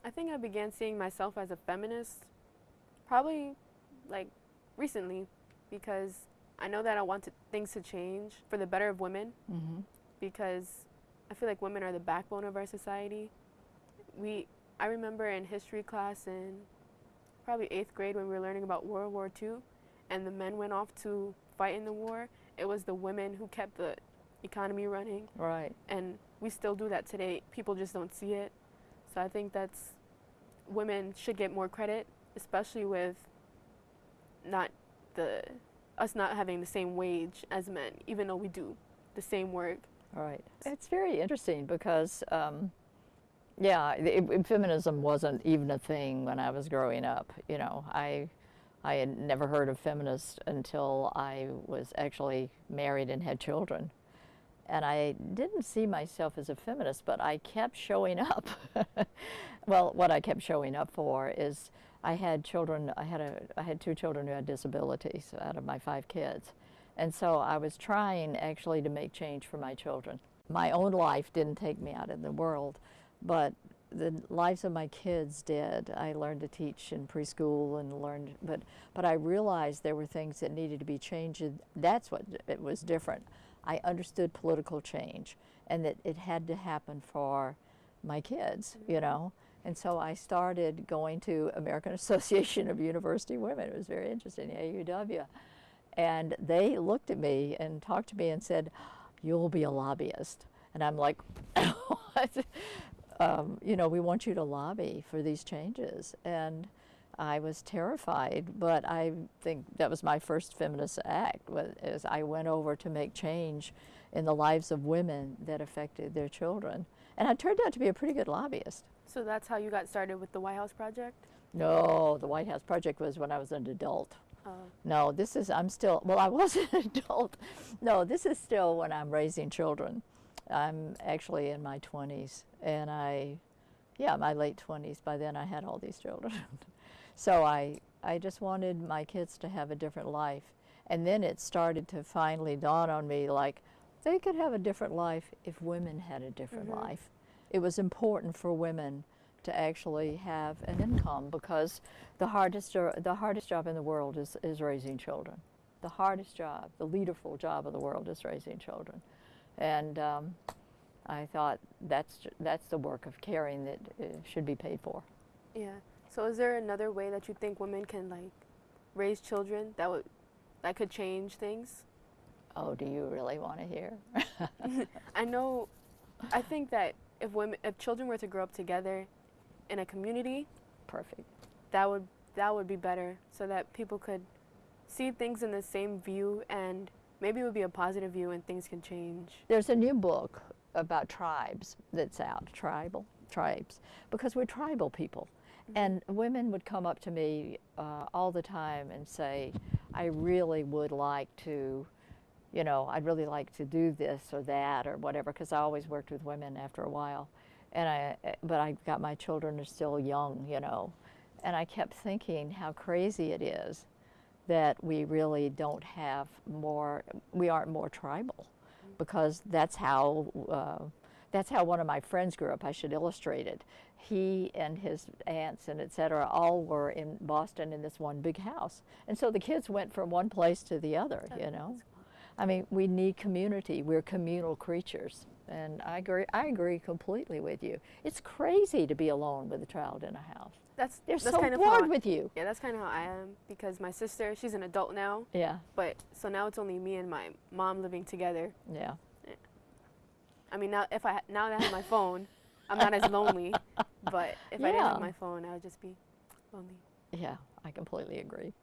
I think I began seeing myself as a feminist probably like recently, because I know that I want things to change for the better of women, because I feel like women are the backbone of our society. I remember in history class in probably 8th grade when we were learning about World War II and the men went off to fight in the war, it was the women who kept the economy running. Right. And we still do that today. People just don't see it. So I think women should get more credit, especially with us not having the same wage as men, even though we do the same work. Right. It's very interesting because, feminism wasn't even a thing when I was growing up. You know, I had never heard of feminists until I was actually married and had children. And I didn't see myself as a feminist, but I kept showing up. Well, what I kept showing up for is I had children. I had 2 children who had disabilities out of my 5 kids. And so I was trying actually to make change for my children. My own life didn't take me out in the world, but the lives of my kids did. I learned to teach in preschool and learned, but I realized there were things that needed to be changed. That's what it was different. I understood political change and that it had to happen for my kids, you know. And so I started going to American Association of University Women. It was very interesting, AUW. And they looked at me and talked to me and said, "You'll be a lobbyist." And I'm like, "What?" You know, we want you to lobby for these changes. And I was terrified, but I think that was my first feminist act, as I went over to make change in the lives of women that affected their children. And I turned out to be a pretty good lobbyist. So that's how you got started with the White House Project? No, the White House Project was when I was an adult. Oh. No, I'm still, well, I was an adult. No, this is still when I'm raising children. I'm actually in my 20s, and my late 20s. By then I had all these children. So I just wanted my kids to have a different life. And then it started to finally dawn on me, like, they could have a different life if women had a different life. It was important for women to actually have an income, because the hardest job in the world is raising children. The hardest job, the leaderful job of the world is raising children. And I thought that's the work of caring that should be paid for. Yeah. So is there another way that you think women can like raise children that could change things? Oh, do you really want to hear? I think that if children were to grow up together in a community, perfect. That would be better, so that people could see things in the same view, and maybe it would be a positive view and things can change. There's a new book about tribes that's out, tribes, because we're tribal people. And women would come up to me all the time and say, "I really would like to, you know, I'd really like to do this or that or whatever," because I always worked with women after a while. But I got, my children are still young, you know. And I kept thinking how crazy it is that we really don't have we aren't more tribal, because that's how one of my friends grew up. I should illustrate it. He and his aunts and et cetera all were in Boston in this one big house. And so the kids went from one place to the other, you know. I mean, we need community. We're communal creatures. And I agree completely with you. It's crazy to be alone with a child in a house. They're so kind of bored with you. Yeah, that's kind of how I am, because my sister, she's an adult now. Yeah. But so now it's only me and my mom living together. Yeah. I mean, now that I have my phone, I'm not as lonely. But if I didn't have my phone, I would just be lonely. Yeah, I completely agree.